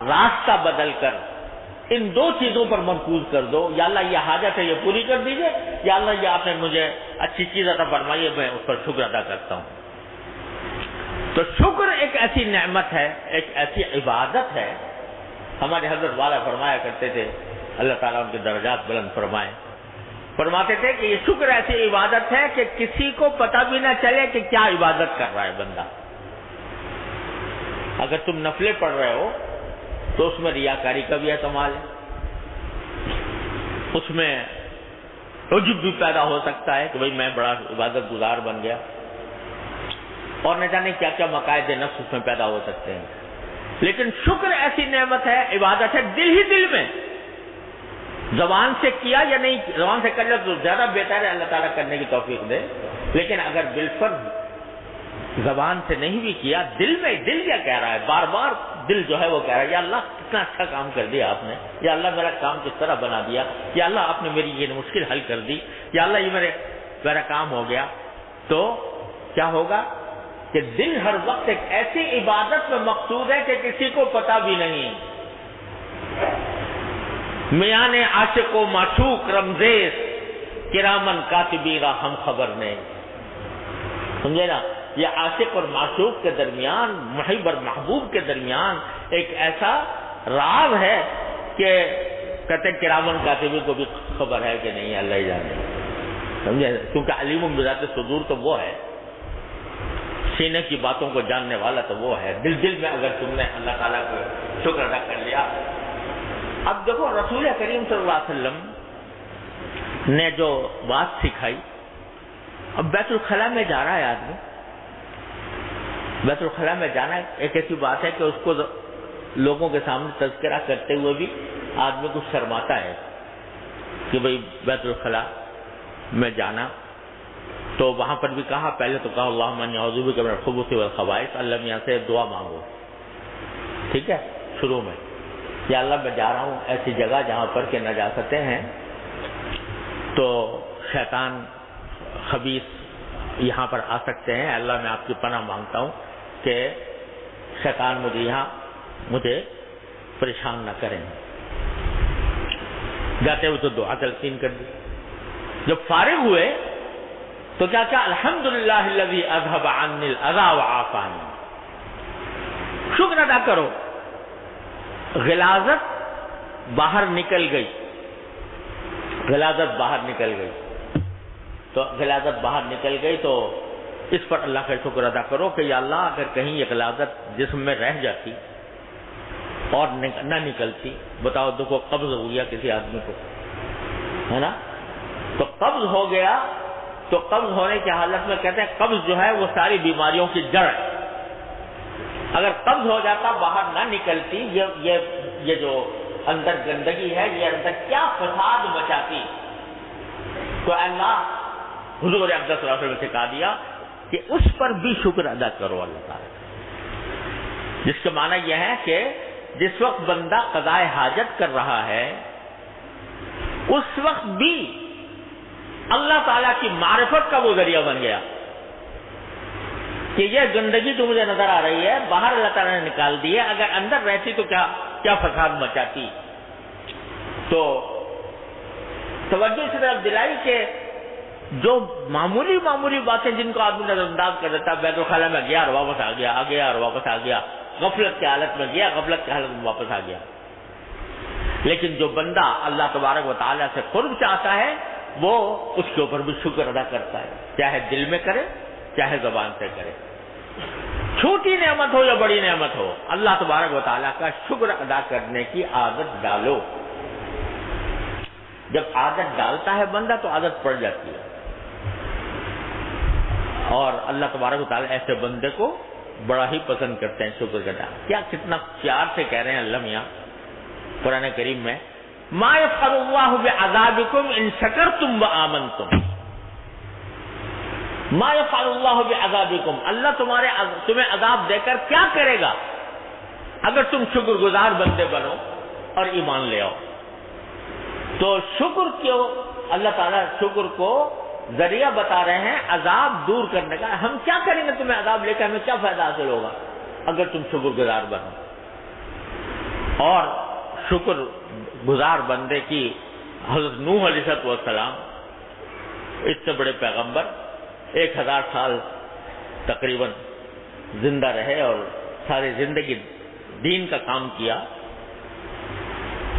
راستہ بدل کر ان دو چیزوں پر مرکوز کر دو، یا اللہ یہ حاجت ہے یہ پوری کر دیجئے، یا اللہ یہ آپ نے مجھے اچھی چیز عطا فرمائی ہے میں اس پر شکر ادا کرتا ہوں۔ تو شکر ایک ایسی نعمت ہے، ایک ایسی عبادت ہے۔ ہمارے حضرت والا فرمایا کرتے تھے، اللہ تعالیٰ ان کے درجات بلند فرمائے، فرماتے تھے کہ یہ شکر ایسی عبادت ہے کہ کسی کو پتہ بھی نہ چلے کہ کیا عبادت کر رہا ہے بندہ۔ اگر تم نفلیں پڑھ رہے ہو تو اس میں ریاکاری کا بھی احتمال ہے، اس میں عجب بھی پیدا ہو سکتا ہے کہ بھئی میں بڑا عبادت گزار بن گیا، اور نہ جانے کیا کیا مقاصد نفس اس میں پیدا ہو سکتے ہیں۔ لیکن شکر ایسی نعمت ہے، عبادت ہے دل ہی دل میں، زبان سے کیا یا نہیں، زبان سے کر لیا تو زیادہ بہتر ہے، اللہ تعالیٰ کرنے کی توفیق دے۔ لیکن اگر بالفرض زبان سے نہیں بھی کیا، دل میں، دل کیا کہہ رہا ہے، بار بار دل جو ہے وہ کہہ رہا ہے یا اللہ کتنا اچھا کام کر دیا آپ نے، یا اللہ میرا کام کس طرح بنا دیا، یا اللہ آپ نے میری یہ مشکل حل کر دی، یا اللہ یہ میرا کام ہو گیا۔ تو کیا ہوگا کہ دل ہر وقت ایک ایسی عبادت میں مقصود ہے کہ کسی کو پتہ بھی نہیں۔ میان عاشق و معشوق رمزیز کرامن کاتبیرا ہم خبر نے، سمجھے نا، یہ عاشق اور معشوق کے درمیان، محب اور محبوب کے درمیان ایک ایسا راز ہے کہ کہتے کرامن کاتبین کو بھی خبر ہے کہ نہیں، اللہ ہی جانے، سمجھے، کیونکہ علیم بذات صدور تو وہ ہے، سینے کی باتوں کو جاننے والا تو وہ ہے۔ دل دل میں اگر تم نے اللہ تعالیٰ کو شکر ادا کر لیا۔ اب دیکھو رسول کریم صلی اللہ علیہ وسلم نے جو بات سکھائی، اب بیت الخلاء میں جا رہا ہے آدمی، بیت الخلاء میں جانا ایک ایسی بات ہے کہ اس کو لوگوں کے سامنے تذکرہ کرتے ہوئے بھی آدمی کو شرماتا ہے کہ بھئی بیت الخلاء میں جانا۔ تو وہاں پر بھی کہا، پہلے تو کہا اللہم انی اعوذ بک من الخبث والخبائث، اللہ میاں سے دعا مانگو، ٹھیک ہے، شروع میں، یا اللہ میں جا رہا ہوں ایسی جگہ جہاں پر کہ نجاستیں ہیں، تو شیطان خبیث یہاں پر آ سکتے ہیں، اللہ میں آپ کی پناہ مانگتا ہوں کہ شیطان مجھے پریشان نہ کریں۔ جاتے ہوئے تو دعا تلقین کر دی۔ جب فارغ ہوئے تو کیا الحمدللہ الذی اذھب عنی الاذی وعافانی، شکر ادا کرو، غلاظت باہر نکل گئی، غلاظت باہر نکل گئی، تو غلاظت باہر نکل گئی تو اس پر اللہ کا شکر ادا کرو کہ یا اللہ اگر کہیں یہ غلاظت جسم میں رہ جاتی اور نہ نکلتی، بتاؤ دیکھو قبض ہو گیا کسی آدمی کو، ہے نا، تو قبض ہو گیا، تو قبض ہونے کی حالت میں کہتے ہیں قبض جو ہے وہ ساری بیماریوں کی جڑ ہے۔ اگر قبض ہو جاتا باہر نہ نکلتی، یہ جو اندر گندگی ہے یہ اندر کیا فساد مچاتی، تو اللہ حضور اقدس صلی اللہ علیہ وسلم نے سکھا دیا کہ اس پر بھی شکر ادا کرو اللہ تعالیٰ، جس کا معنی یہ ہے کہ جس وقت بندہ قضاء حاجت کر رہا ہے اس وقت بھی اللہ تعالیٰ کی معرفت کا وہ ذریعہ بن گیا کہ یہ گندگی تو مجھے نظر آ رہی ہے، باہر اللہ تعالیٰ نے نکال دی ہے، اگر اندر رہتی تو کیا فساد مچاتی۔ تو توجہ اس طرف دلائی کہ جو معمولی باتیں جن کو آدمی نظر انداز کر دیتا، بیت الخلاء میں گیا اور واپس آ گیا، اور واپس آ گیا، غفلت کی حالت میں گیا، غفلت کی حالت میں واپس آ گیا۔ لیکن جو بندہ اللہ تبارک و تعالیٰ سے قرب چاہتا ہے وہ اس کے اوپر بھی شکر ادا کرتا ہے، چاہے دل میں کرے چاہے زبان سے کرے، چھوٹی نعمت ہو یا بڑی نعمت ہو، اللہ تبارک و تعالیٰ کا شکر ادا کرنے کی عادت ڈالو۔ جب عادت ڈالتا ہے بندہ تو عادت پڑ جاتی ہے، اور اللہ تبارک و تعالیٰ ایسے بندے کو بڑا ہی پسند کرتے ہیں شکر ادا۔ کیا کتنا پیار سے کہہ رہے ہیں اللہ میاں قرآن کریم میں، ما یفعل اللہ بعذابکم ان شکرتم وآمنتم، ما یفعل اللہ بعذابکم، اللہ تمہیں عذاب دے کر کیا کرے گا اگر تم شکر گزار بندے بنو اور ایمان لے آؤ۔ تو شکر کیوں، اللہ تعالیٰ شکر کو ذریعہ بتا رہے ہیں عذاب دور کرنے کا۔ ہم کیا کریں گے تمہیں عذاب لے کر، ہمیں کیا فائدہ حاصل ہوگا اگر تم شکر گزار بنو۔ اور شکر گزار بندے کی حضرت نوح علیہ السلام اتنے بڑے پیغمبر 1000 سال تقریباً زندہ رہے اور ساری زندگی دین کا کام کیا،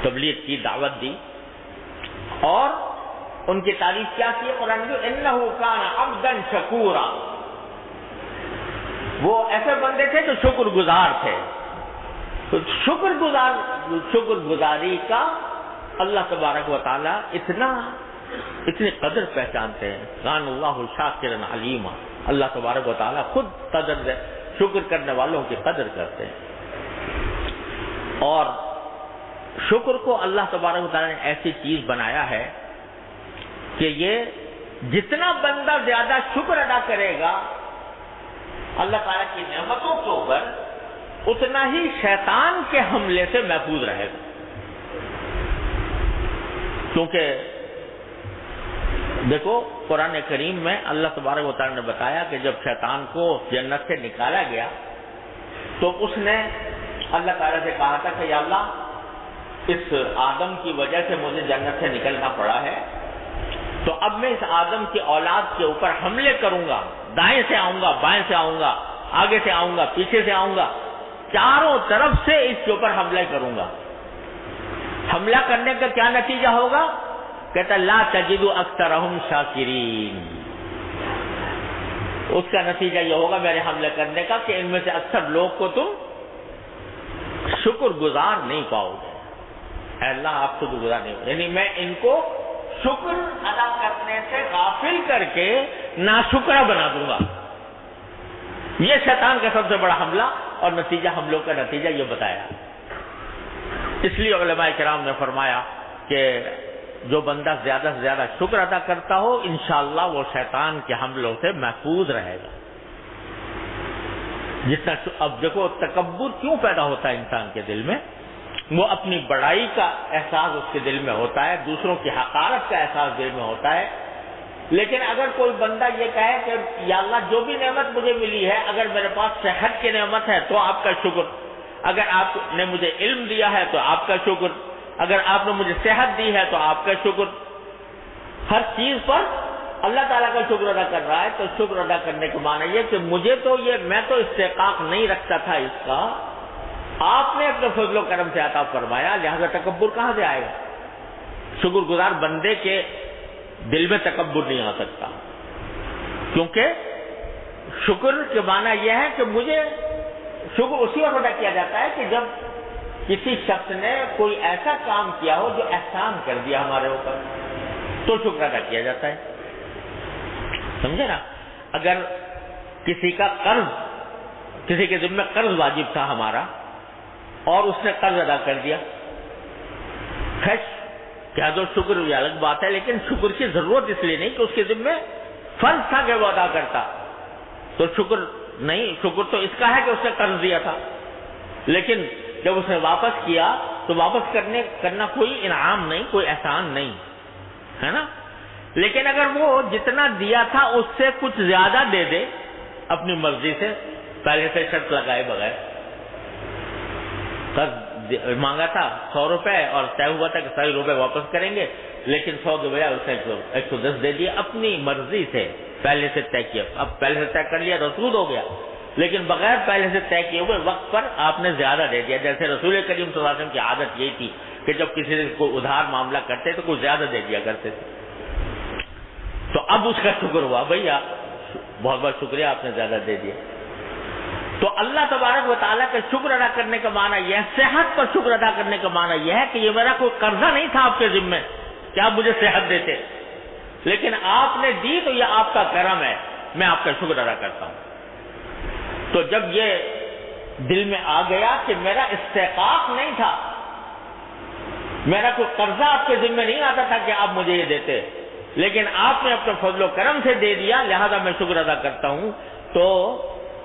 تبلیغ کی، دعوت دی، اور ان کی تعریف کیا کی قرآن میں؟ انہ کان عبدا شکورا، وہ ایسے بندے تھے جو شکر گزار تھے۔ تو شکر گزاری کا اللہ تبارک و تعالی اتنی قدر پہچانتے ہیں۔ کان اللہ شاکرا علیما، اللہ تبارک و تعالی خود قدر شکر کرنے والوں کی قدر کرتے ہیں۔ اور شکر کو اللہ تبارک و تعالی نے ایسی چیز بنایا ہے کہ یہ جتنا بندہ زیادہ شکر ادا کرے گا اللہ تعالیٰ کی نعمتوں کے اوپر، اتنا ہی شیطان کے حملے سے محفوظ رہے گا۔ کیونکہ دیکھو قرآن کریم میں اللہ تبارک و تعالیٰ نے بتایا کہ جب شیطان کو جنت سے نکالا گیا تو اس نے اللہ تعالیٰ سے کہا تھا کہ یا اللہ اس آدم کی وجہ سے مجھے جنت سے نکلنا پڑا ہے، تو اب میں اس آدم کی اولاد کے اوپر حملے کروں گا، دائیں سے آؤں گا، بائیں سے آؤں گا، آگے سے آؤں گا، پیچھے سے آؤں گا، چاروں طرف سے اس کے اوپر حملے کروں گا۔ حملہ کرنے کا کیا نتیجہ ہوگا؟ کہتا لا تجد اکثرہم شاکرین، اس کا نتیجہ یہ ہوگا میرے حملے کرنے کا کہ ان میں سے اکثر لوگ کو تم شکر گزار نہیں پاؤ گے۔ اے اللہ آپ شکر گزار نہیں ہو، یعنی میں ان کو شکر ادا کرنے سے غافل کر کے ناشکرا بنا دوں گا۔ یہ شیطان کا سب سے بڑا حملہ اور نتیجہ، حملوں کا نتیجہ یہ بتایا۔ اس لیے علماء کرام نے فرمایا کہ جو بندہ زیادہ سے زیادہ شکر ادا کرتا ہو انشاءاللہ وہ شیطان کے حملوں سے محفوظ رہے گا۔ جتنا اب دیکھو تکبر کیوں پیدا ہوتا ہے انسان کے دل میں؟ وہ اپنی بڑائی کا احساس اس کے دل میں ہوتا ہے، دوسروں کی حقارت کا احساس دل میں ہوتا ہے۔ لیکن اگر کوئی بندہ یہ کہے کہ یا اللہ جو بھی نعمت مجھے ملی ہے، اگر میرے پاس صحت کی نعمت ہے تو آپ کا شکر، اگر آپ نے مجھے علم دیا ہے تو آپ کا شکر، اگر آپ نے مجھے صحت دی ہے تو آپ کا شکر، ہر چیز پر اللہ تعالیٰ کا شکر ادا کر رہا ہے، تو شکر ادا کرنے کا معنی یہ کہ مجھے تو میں تو استحقاق نہیں رکھتا تھا اس کا، آپ نے اپنے فضل و کرم سے عطا فرمایا، لہذا تکبر کہاں سے آئے گا؟ شکر گزار بندے کے دل میں تکبر نہیں آ سکتا، کیونکہ شکر کے معنی یہ ہے کہ مجھے شکر اسی وقت ادا کیا جاتا ہے کہ جب کسی شخص نے کوئی ایسا کام کیا ہو جو احسان کر دیا ہمارے اوپر، تو شکر ادا کیا جاتا ہے۔ سمجھے نا؟ اگر کسی کا قرض، کسی کے ذمہ قرض واجب تھا ہمارا اور اس نے قرض ادا کر دیا، خیر کیا تو شکر یہ الگ بات ہے، لیکن شکر کی ضرورت اس لیے نہیں کہ اس کے ذمہ فرض تھا کہ وہ ادا کرتا، تو شکر نہیں، شکر تو اس کا ہے کہ اس نے قرض دیا تھا، لیکن جب اس نے واپس کیا تو واپس کرنا کوئی انعام نہیں، کوئی احسان نہیں ہے نا۔ لیکن اگر وہ جتنا دیا تھا اس سے کچھ زیادہ دے دے اپنی مرضی سے، پہلے سے شرط لگائے بغیر، قرض مانگا تھا 100 روپے اور طے ہوا تھا کہ 100 روپے واپس کریں گے، لیکن 100 کے بجائے اس نے 110 دے دیا اپنی مرضی سے، پہلے سے طے کیا، اب پہلے سے طے کر لیا رسول ہو گیا، لیکن بغیر پہلے سے طے کیے ہوئے وقت پر آپ نے زیادہ دے دیا۔ جیسے رسول کریم صلی اللہ علیہ وسلم کی عادت یہی تھی کہ جب کسی سے کوئی ادھار معاملہ کرتے تو کچھ زیادہ دے دیا کرتے تھے، تو اب اس کا شکر ہوا، بھیا بہت بہت شکریہ آپ نے زیادہ دے دیا۔ تو اللہ تبارک و تعالیٰ کا شکر ادا کرنے کا معنی یہ ہے، صحت پر شکر ادا کرنے کا معنی یہ ہے کہ یہ میرا کوئی قرضہ نہیں تھا آپ کے ذمہ کہ آپ مجھے صحت دیتے، لیکن آپ نے دی تو یہ آپ کا کرم ہے، میں آپ کا شکر ادا کرتا ہوں۔ تو جب یہ دل میں آ گیا کہ میرا استحقاق نہیں تھا، میرا کوئی قرضہ آپ کے ذمہ نہیں آتا تھا کہ آپ مجھے یہ دیتے، لیکن آپ نے اپنے فضل و کرم سے دے دیا، لہذا میں شکر ادا کرتا ہوں، تو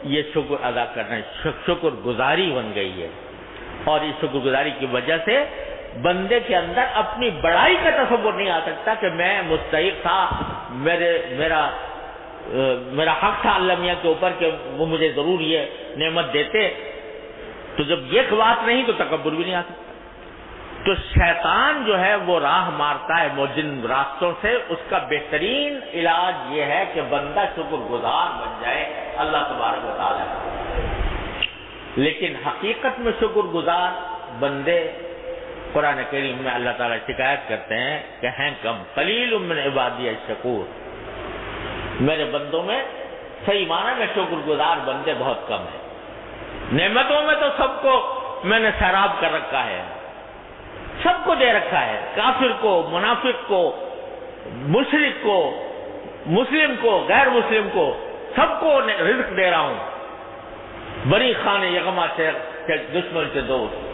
یہ شکر ادا کرنا شکر گزاری بن گئی ہے۔ اور اس شکر گزاری کی وجہ سے بندے کے اندر اپنی بڑائی کا تصور نہیں آ سکتا کہ میں مستحق تھا، میرا حق تھا اللہ میاں کے اوپر کہ وہ مجھے ضرور یہ نعمت دیتے، تو جب یہ بات نہیں تو تکبر بھی نہیں آ سکتا۔ تو شیطان جو ہے وہ راہ مارتا ہے جن راستوں سے، اس کا بہترین علاج یہ ہے کہ بندہ شکر گزار بن جائے اللہ تبارک و تعالیٰ کا۔ لیکن حقیقت میں شکر گزار بندے قرآن کریم میں اللہ تعالیٰ شکایت کرتے ہیں کہ ہیں کم، قلیل من عبادی الشکور، میرے بندوں میں صحیح معنی میں شکر گزار بندے بہت کم ہیں۔ نعمتوں میں تو سب کو میں نے سیراب کر رکھا ہے، سب کو دے رکھا ہے، کافر کو، منافق کو، مشرک کو، مسلم کو، غیر مسلم کو، سب کو رزق دے رہا ہوں، بری خان یغما سے دشمن سے دوست۔